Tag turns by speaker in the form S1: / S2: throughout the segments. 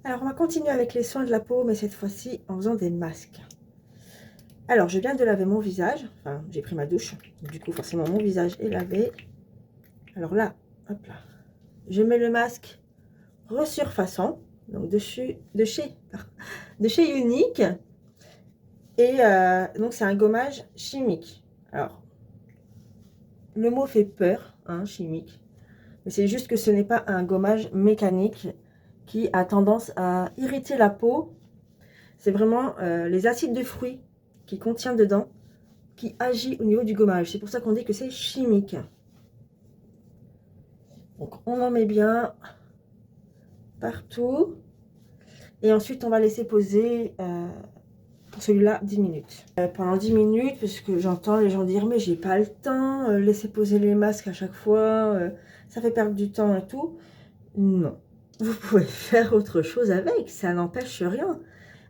S1: Alors, on va continuer avec les soins de la peau, mais cette fois-ci en faisant des masques. Alors, je viens de laver mon visage. Enfin, j'ai pris ma douche. Du coup, forcément, mon visage est lavé. Alors là, hop là. Je mets le masque resurfaçant. Donc, de chez Unique. Et donc, c'est un gommage chimique. Alors, le mot fait peur, hein, chimique. Mais c'est juste que ce n'est pas un gommage mécanique qui a tendance à irriter la peau. C'est vraiment les acides de fruits qui contient dedans qui agit au niveau du gommage. C'est pour ça qu'on dit que c'est chimique. Donc on en met bien partout. Et ensuite on va laisser poser pour celui-là 10 minutes. Pendant 10 minutes, parce que j'entends les gens dire mais j'ai pas le temps, laisser poser les masques à chaque fois, ça fait perdre du temps et tout. Non, vous pouvez faire autre chose avec, ça n'empêche rien.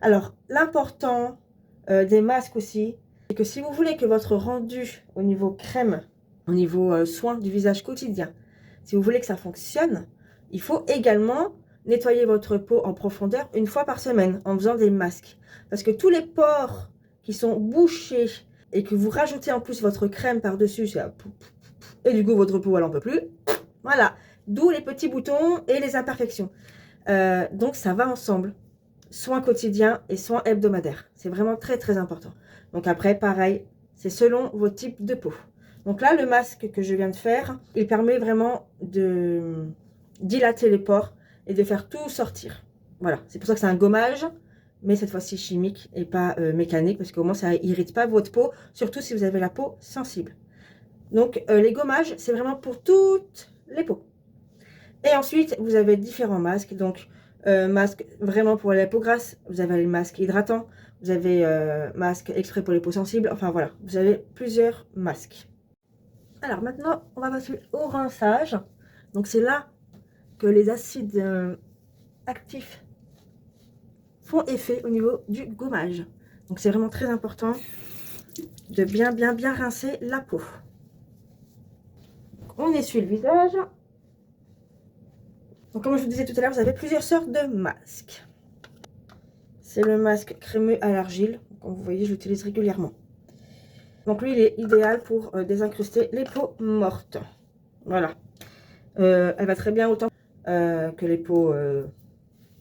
S1: Alors l'important des masques aussi, c'est que si vous voulez que votre rendu au niveau crème, au niveau soin du visage quotidien, si vous voulez que ça fonctionne, il faut également nettoyer votre peau en profondeur une fois par semaine en faisant des masques. Parce que tous les pores qui sont bouchés et que vous rajoutez en plus votre crème par-dessus, et du coup votre peau elle n'en peut plus, voilà, d'où les petits boutons et les imperfections. Donc ça va ensemble. Soins quotidiens et soins hebdomadaires. C'est vraiment très très important. Donc après, pareil, c'est selon vos types de peau. Donc là, le masque que je viens de faire, il permet vraiment de dilater les pores et de faire tout sortir. Voilà, c'est pour ça que c'est un gommage, mais cette fois-ci chimique et pas mécanique, parce qu'au moins ça irrite pas votre peau, surtout si vous avez la peau sensible. Donc les gommages, c'est vraiment pour toutes les peaux. Et ensuite, vous avez différents masques. Donc, masque vraiment pour la peau grasse. Vous avez les masques hydratants. Vous avez masque exprès pour les peaux sensibles. Enfin, voilà. Vous avez plusieurs masques. Alors, maintenant, on va passer au rinçage. Donc, c'est là que les acides actifs font effet au niveau du gommage. Donc, c'est vraiment très important de bien rincer la peau. Donc, on essuie le visage. Donc, comme je vous disais tout à l'heure, vous avez plusieurs sortes de masques. C'est le masque crémeux à l'argile. Comme vous voyez, je l'utilise régulièrement. Donc lui, il est idéal pour désincruster les peaux mortes. Voilà. Elle va très bien autant que les peaux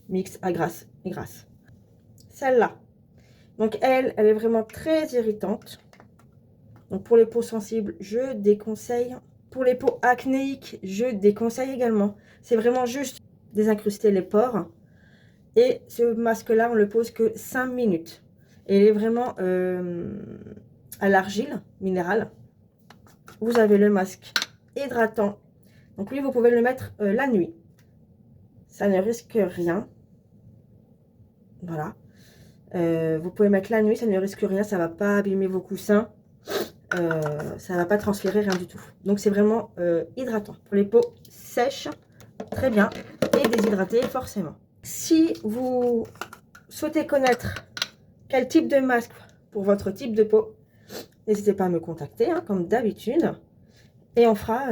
S1: mixtes à grasse et grasses. Celle-là. Donc elle est vraiment très irritante. Donc pour les peaux sensibles, je déconseille. Pour les peaux acnéiques, je déconseille également. C'est vraiment juste désincruster les pores. Et ce masque-là, on le pose que 5 minutes. Et il est vraiment à l'argile minérale. Vous avez le masque hydratant. Donc lui, vous pouvez le mettre la nuit. Ça ne risque rien. Voilà. Vous pouvez mettre la nuit, ça ne risque rien. Ça ne va pas abîmer vos coussins. Ça ne va pas transférer rien du tout. Donc c'est vraiment hydratant. Pour les peaux sèches, très bien. Et déshydratées, forcément. Si vous souhaitez connaître quel type de masque pour votre type de peau, n'hésitez pas à me contacter, hein, comme d'habitude. Et on fera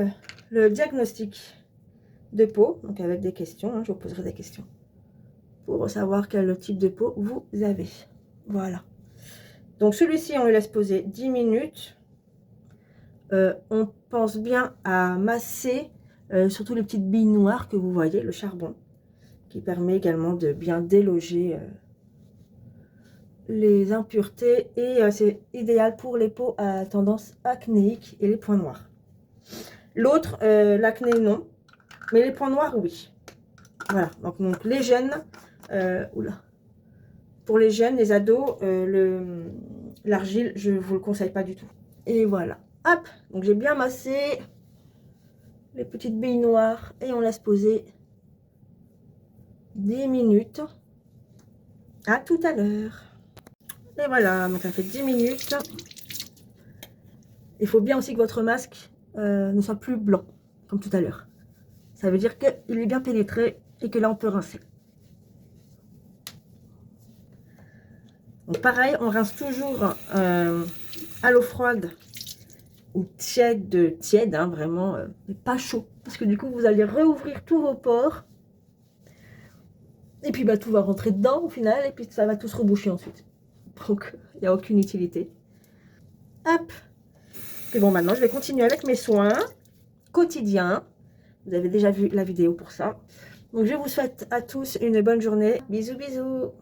S1: le diagnostic de peau, donc avec des questions. Hein, je vous poserai des questions pour savoir quel type de peau vous avez. Voilà. Donc celui-ci, on le laisse poser 10 minutes. On pense bien à masser surtout les petites billes noires que vous voyez, le charbon, qui permet également de bien déloger les impuretés. Et c'est idéal pour les peaux à tendance acnéique et les points noirs. L'autre, l'acné, non. Mais les points noirs, oui. Voilà. Donc les jeunes, oula. Pour les jeunes, les ados, l'argile, je ne vous le conseille pas du tout. Et voilà. Hop. Donc j'ai bien massé les petites billes noires. Et on laisse poser 10 minutes. À tout à l'heure. Et voilà. Donc ça fait 10 minutes. Il faut bien aussi que votre masque ne soit plus blanc, comme tout à l'heure. Ça veut dire qu'il est bien pénétré et que là, on peut rincer. Donc pareil, on rince toujours à l'eau froide ou tiède, hein, vraiment, mais pas chaud. Parce que du coup, vous allez rouvrir tous vos pores. Et puis bah, tout va rentrer dedans au final, et puis ça va tout se reboucher ensuite. Donc il n'y a aucune utilité. Hop. Puis bon, maintenant je vais continuer avec mes soins quotidiens. Vous avez déjà vu la vidéo pour ça. Donc je vous souhaite à tous une bonne journée. Bisous bisous.